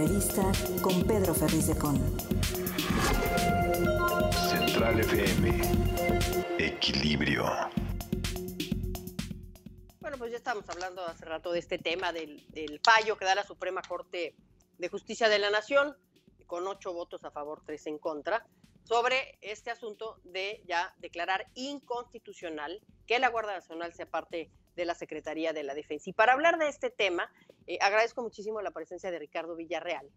Entrevista con Pedro Ferriz de Con. Central FM. Equilibrio. Bueno, pues ya estamos hablando hace rato de este tema del fallo que da la Suprema Corte de Justicia de la Nación, con 8 votos a favor, 3 en contra, sobre este asunto de ya declarar inconstitucional que la Guardia Nacional sea parte de la Secretaría de la Defensa. Y para hablar de este tema, agradezco muchísimo la presencia de Ricardo Villarreal.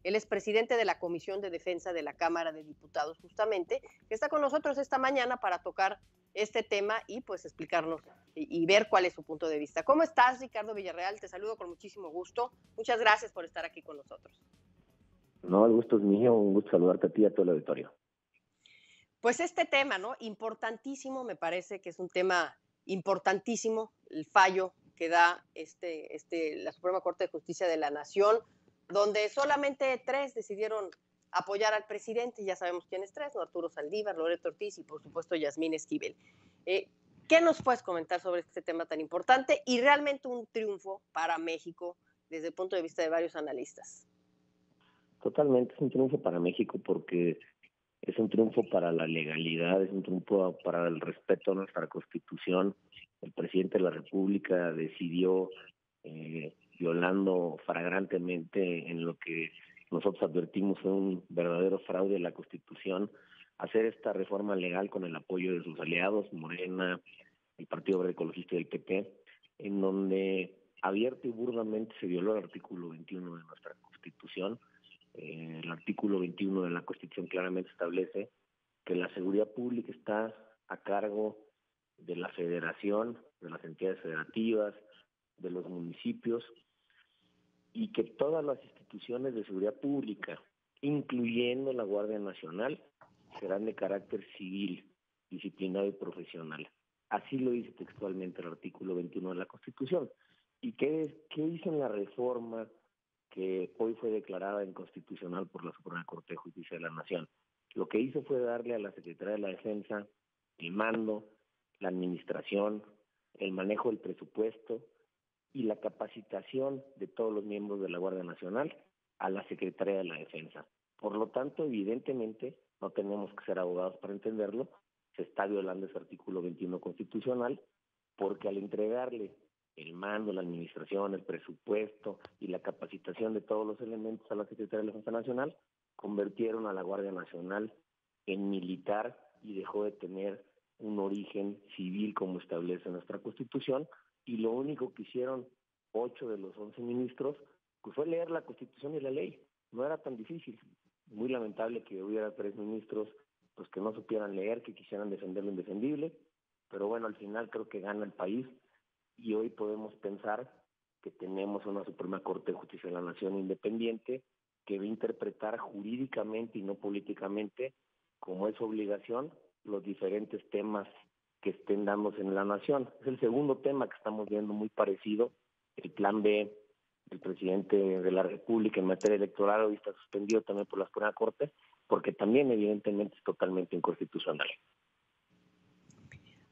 Él es presidente de la Comisión de Defensa de la Cámara de Diputados, justamente, que está con nosotros esta mañana para tocar este tema y pues explicarnos y ver cuál es su punto de vista. ¿Cómo estás, Ricardo Villarreal? Te saludo con muchísimo gusto. Muchas gracias por estar aquí con nosotros. No, el gusto es mío, un gusto saludarte a ti y a todo el auditorio. Pues este tema, ¿no? Importantísimo, me parece que es un tema importantísimo, el fallo que da la Suprema Corte de Justicia de la Nación, donde solamente 3 decidieron apoyar al presidente. Ya sabemos quiénes 3, ¿no? Arturo Saldívar, Loreto Ortiz y por supuesto Yasmín Esquivel. ¿Qué nos puedes comentar sobre este tema tan importante y realmente un triunfo para México desde el punto de vista de varios analistas? Totalmente, es un triunfo para México porque es un triunfo para la legalidad, es un triunfo para el respeto a nuestra Constitución. El presidente de la República decidió, violando flagrantemente en lo que nosotros advertimos fue un verdadero fraude a la Constitución, hacer esta reforma legal con el apoyo de sus aliados, Morena, el Partido Verde Ecologista y el PP, en donde abierto y burdamente se violó el artículo 21 de nuestra Constitución. El artículo 21 de la Constitución claramente establece que la seguridad pública está a cargo de la Federación, de las entidades federativas, de los municipios, y que todas las instituciones de seguridad pública, incluyendo la Guardia Nacional, serán de carácter civil, disciplinario y profesional. Así lo dice textualmente el artículo 21 de la Constitución. ¿Y qué hizo en la reforma que hoy fue declarada inconstitucional por la Suprema Corte de Justicia de la Nación? Lo que hizo fue darle a la Secretaría de la Defensa el mando, la administración, el manejo del presupuesto y la capacitación de todos los miembros de la Guardia Nacional a la Secretaría de la Defensa. Por lo tanto, evidentemente, no tenemos que ser abogados para entenderlo, se está violando ese artículo 21 constitucional, porque al entregarle el mando, la administración, el presupuesto y la capacitación de todos los elementos a la Secretaría de la Defensa Nacional, convirtieron a la Guardia Nacional en militar y dejó de tener un origen civil como establece nuestra Constitución, y lo único que hicieron 8 de los 11 ministros pues fue leer la Constitución y la ley. No era tan difícil. Muy lamentable que hubiera 3 ministros pues que no supieran leer, que quisieran defender lo indefendible, pero bueno, al final creo que gana el país. Y hoy podemos pensar que tenemos una Suprema Corte de Justicia de la Nación independiente que va a interpretar jurídicamente y no políticamente, como es su obligación, los diferentes temas que estén dándose en la nación. Es el segundo tema que estamos viendo muy parecido. El plan B del presidente de la República en materia electoral hoy está suspendido también por la Suprema Corte, porque también evidentemente es totalmente inconstitucional.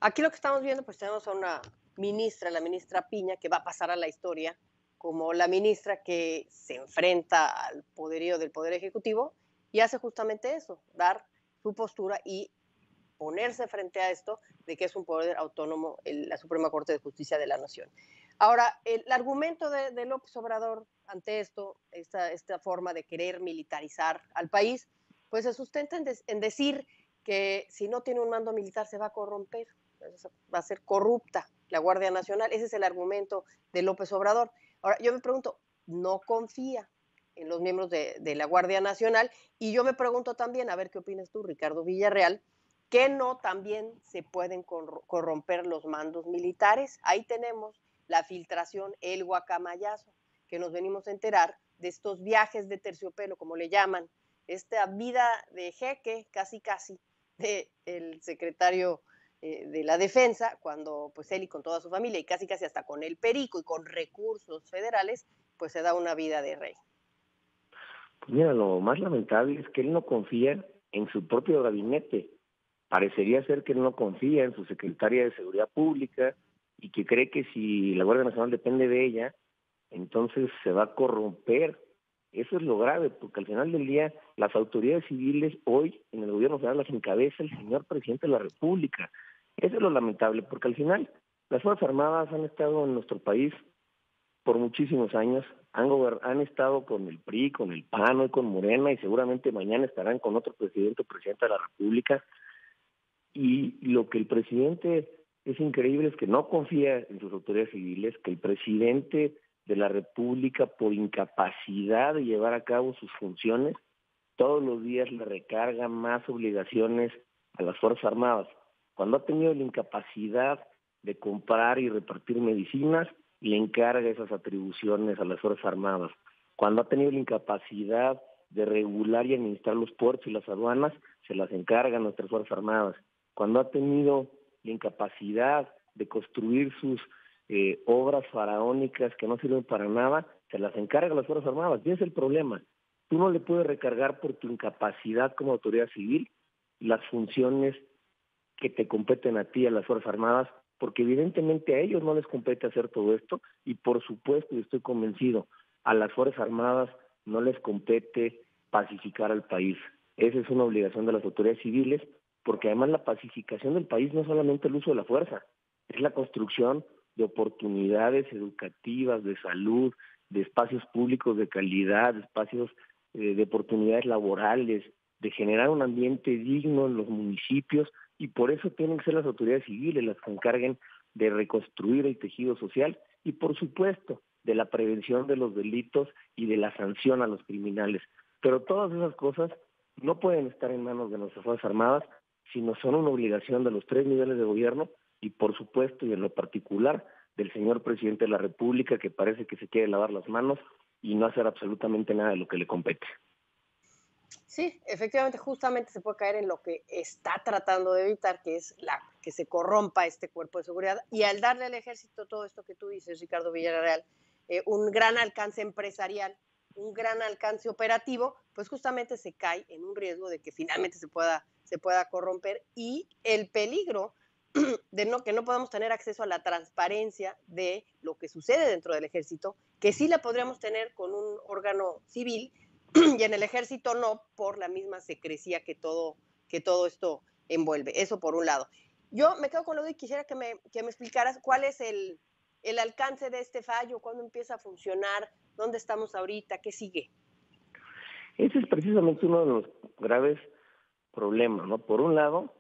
Aquí lo que estamos viendo, pues tenemos a una ministra, la ministra Piña, que va a pasar a la historia como la ministra que se enfrenta al poderío del Poder Ejecutivo y hace justamente eso, dar su postura y ponerse frente a esto de que es un poder autónomo la Suprema Corte de Justicia de la Nación. Ahora, el argumento de López Obrador ante esto, esta forma de querer militarizar al país, pues se sustenta en decir que si no tiene un mando militar se va a corromper, va a ser corrupta la Guardia Nacional. Ese es el argumento de López Obrador. Ahora, yo me pregunto, ¿no confía en los miembros de la Guardia Nacional? Y yo me pregunto también, a ver qué opinas tú, Ricardo Villarreal, que no también se pueden corromper los mandos militares. Ahí tenemos la filtración, el guacamayazo, que nos venimos a enterar de estos viajes de terciopelo, como le llaman, esta vida de jeque, casi, del secretario de la Defensa, cuando pues él y con toda su familia, y casi hasta con el perico y con recursos federales, pues se da una vida de rey. Pues mira, lo más lamentable es que él no confía en su propio gabinete. Parecería ser que él no confía en su secretaria de Seguridad Pública y que cree que si la Guardia Nacional depende de ella, entonces se va a corromper Eso es lo grave, porque al final del día las autoridades civiles hoy en el gobierno federal las encabeza el señor presidente de la República. Eso es lo lamentable, porque al final las Fuerzas Armadas han estado en nuestro país por muchísimos años, han estado con el PRI, con el PAN, hoy con Morena, y seguramente mañana estarán con otro presidente o presidenta de la República. Y lo que el presidente es increíble es que no confía en sus autoridades civiles, que el presidente de la República, por incapacidad de llevar a cabo sus funciones, todos los días le recarga más obligaciones a las Fuerzas Armadas. Cuando ha tenido la incapacidad de comprar y repartir medicinas, le encarga esas atribuciones a las Fuerzas Armadas. Cuando ha tenido la incapacidad de regular y administrar los puertos y las aduanas, se las encarga a nuestras Fuerzas Armadas. Cuando ha tenido la incapacidad de construir sus obras faraónicas que no sirven para nada, se las encarga a las Fuerzas Armadas. Y ese es el problema. Tú no le puedes recargar por tu incapacidad como autoridad civil las funciones que te competen a ti, a las Fuerzas Armadas, porque evidentemente a ellos no les compete hacer todo esto, y por supuesto, y estoy convencido, a las Fuerzas Armadas no les compete pacificar al país. Esa es una obligación de las autoridades civiles, porque además la pacificación del país no es solamente el uso de la fuerza, es la construcción de oportunidades educativas, de salud, de espacios públicos de calidad, de espacios de oportunidades laborales, de generar un ambiente digno en los municipios, y por eso tienen que ser las autoridades civiles las que se encarguen de reconstruir el tejido social y, por supuesto, de la prevención de los delitos y de la sanción a los criminales. Pero todas esas cosas no pueden estar en manos de nuestras Fuerzas Armadas, sino son una obligación de los 3 niveles de gobierno y, por supuesto, y en lo particular, del señor presidente de la República, que parece que se quiere lavar las manos y no hacer absolutamente nada de lo que le compete. Sí, efectivamente, justamente se puede caer en lo que está tratando de evitar, que es que se corrompa este cuerpo de seguridad, y al darle al ejército todo esto que tú dices, Ricardo Villarreal, un gran alcance empresarial, un gran alcance operativo, pues justamente se cae en un riesgo de que finalmente se pueda corromper, y el peligro de que no podamos tener acceso a la transparencia de lo que sucede dentro del ejército, que sí la podríamos tener con un órgano civil, y en el ejército no, por la misma secrecía que todo esto envuelve. Eso por un lado. Yo me quedo con lo de y quisiera que me explicaras cuál es el alcance de este fallo, cuándo empieza a funcionar, dónde estamos ahorita, qué sigue. Ese es precisamente uno de los graves problemas, ¿no? Por un lado,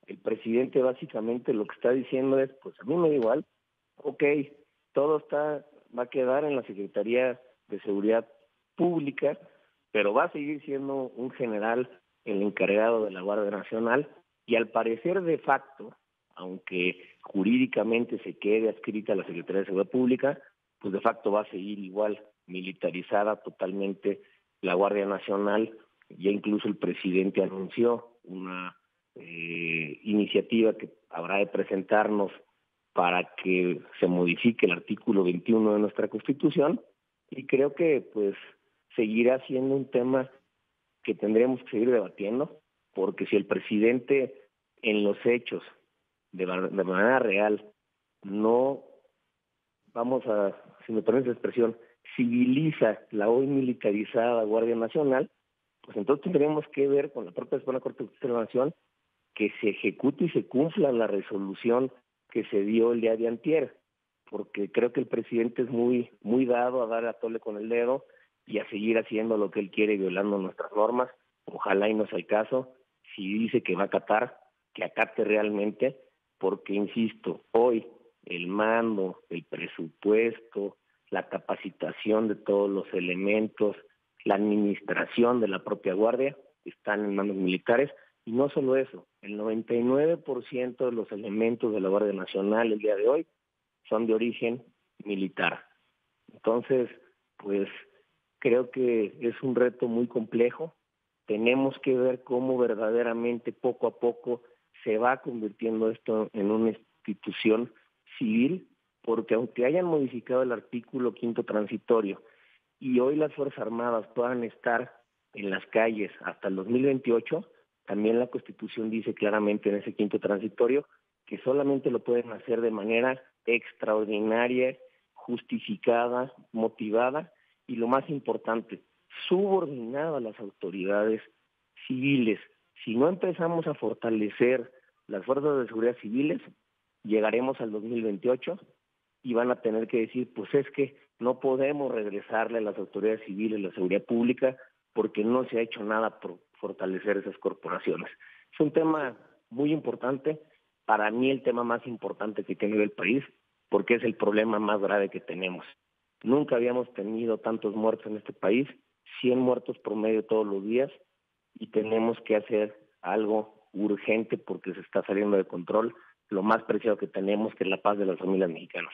el presidente básicamente lo que está diciendo es, pues a mí me da igual, ok, todo va a quedar en la Secretaría de Seguridad Pública, pero va a seguir siendo un general el encargado de la Guardia Nacional, y al parecer de facto, aunque jurídicamente se quede adscrita a la Secretaría de Seguridad Pública, pues de facto va a seguir igual militarizada totalmente la Guardia Nacional. Ya incluso el presidente anunció una iniciativa que habrá de presentarnos para que se modifique el artículo 21 de nuestra Constitución, y creo que pues seguirá siendo un tema que tendremos que seguir debatiendo, porque si el presidente en los hechos, de manera real, no, vamos a, si me permite la expresión, civiliza la hoy militarizada Guardia Nacional, pues entonces tendremos que ver con la propia Suprema Corte de Justicia de la Nación que se ejecute y se cumpla la resolución que se dio el día de antier, porque creo que el presidente es muy dado a dar a tole con el dedo y a seguir haciendo lo que él quiere, violando nuestras normas. Ojalá y no sea el caso. Si dice que va a acatar, que acate realmente, porque, insisto, hoy el mando, el presupuesto, la capacitación de todos los elementos, la administración de la propia Guardia están en manos militares, y no solo eso, el 99% de los elementos de la Guardia Nacional el día de hoy son de origen militar. Entonces, pues creo que es un reto muy complejo. Tenemos que ver cómo verdaderamente poco a poco se va convirtiendo esto en una institución civil, porque aunque hayan modificado el artículo 5º transitorio y hoy las Fuerzas Armadas puedan estar en las calles hasta el 2028, también la Constitución dice claramente en ese 5º transitorio que solamente lo pueden hacer de manera extraordinaria, justificada, motivada, y lo más importante, subordinado a las autoridades civiles. Si no empezamos a fortalecer las fuerzas de seguridad civiles, llegaremos al 2028 y van a tener que decir, pues es que no podemos regresarle a las autoridades civiles la seguridad pública porque no se ha hecho nada por fortalecer esas corporaciones. Es un tema muy importante, para mí el tema más importante que tiene el país, porque es el problema más grave que tenemos. Nunca habíamos tenido tantos muertos en este país, 100 muertos promedio todos los días, y tenemos que hacer algo urgente porque se está saliendo de control lo más preciado que tenemos, que es la paz de las familias mexicanas.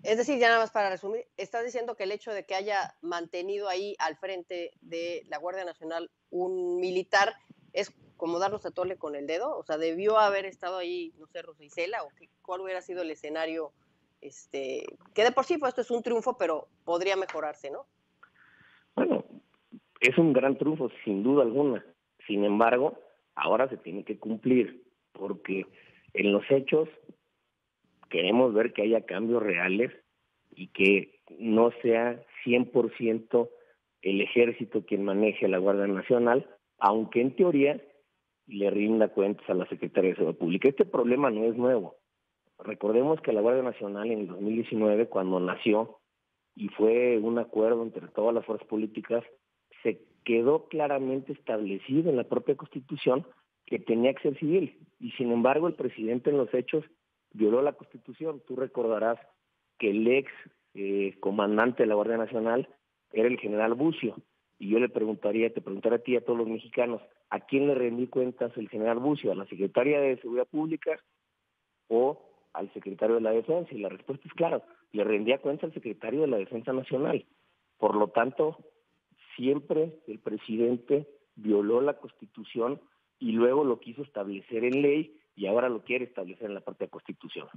Es decir, ya nada más para resumir, estás diciendo que el hecho de que haya mantenido ahí al frente de la Guardia Nacional un militar es como darnos a tole con el dedo, o sea, debió haber estado ahí, no sé, Rosa Isela, o cuál hubiera sido el escenario, que de por sí pues esto es un triunfo, pero podría mejorarse, ¿no? Bueno, es un gran triunfo, sin duda alguna. Sin embargo, ahora se tiene que cumplir, porque en los hechos queremos ver que haya cambios reales y que no sea 100% el ejército quien maneje la Guardia Nacional, aunque en teoría le rinda cuentas a la Secretaría de Seguridad Pública. Este problema no es nuevo. Recordemos que la Guardia Nacional en el 2019, cuando nació, y fue un acuerdo entre todas las fuerzas políticas, se quedó claramente establecido en la propia Constitución que tenía que ser civil. Y sin embargo, el presidente en los hechos violó la Constitución. Tú recordarás que el ex comandante de la Guardia Nacional era el general Bucio. Y yo te preguntaría a ti y a todos los mexicanos, ¿a quién le rendí cuentas el general Bucio? ¿A la Secretaría de Seguridad Pública o al secretario de la Defensa? Y la respuesta es clara, le rendía cuenta al secretario de la Defensa Nacional. Por lo tanto, siempre el presidente violó la Constitución y luego lo quiso establecer en ley y ahora lo quiere establecer en la propia Constitución.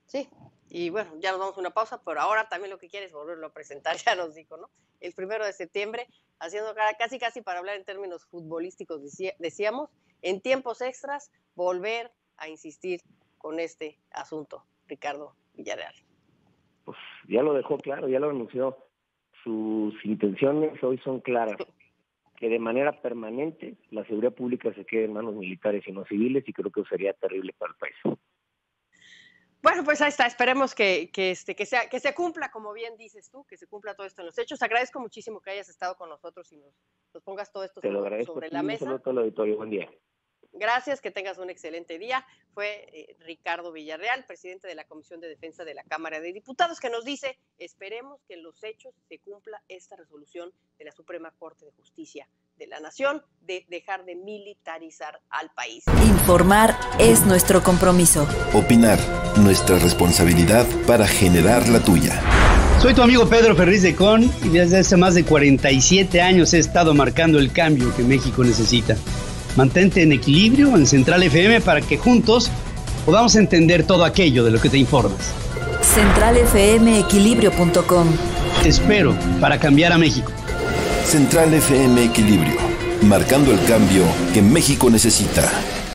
Sí, y bueno, ya nos vamos a una pausa, pero ahora también lo que quiere es volverlo a presentar, ya nos dijo, ¿no? El 1 de septiembre, haciendo casi para hablar en términos futbolísticos, decíamos, en tiempos extras, volver a insistir con este asunto, Ricardo Villarreal. Pues ya lo dejó claro, ya lo anunció. Sus intenciones hoy son claras, que de manera permanente la seguridad pública se quede en manos militares y no civiles, y creo que sería terrible para el país. Bueno, pues ahí está, esperemos que se cumpla, como bien dices tú, que se cumpla todo esto en los hechos. Agradezco muchísimo que hayas estado con nosotros y nos pongas todo esto sobre la mesa. Saludos a todo el auditorio, buen día. Gracias, que tengas un excelente día. Fue Ricardo Villarreal, presidente de la Comisión de Defensa de la Cámara de Diputados, que nos dice, esperemos que en los hechos se cumpla esta resolución de la Suprema Corte de Justicia de la Nación de dejar de militarizar al país. Informar es nuestro compromiso. Opinar, nuestra responsabilidad para generar la tuya. Soy tu amigo Pedro Ferriz de Con y desde hace más de 47 años he estado marcando el cambio que México necesita. Mantente en equilibrio en Central FM para que juntos podamos entender todo aquello de lo que te informas. CentralFMequilibrio.com. Te espero para cambiar a México. Central FM Equilibrio, marcando el cambio que México necesita.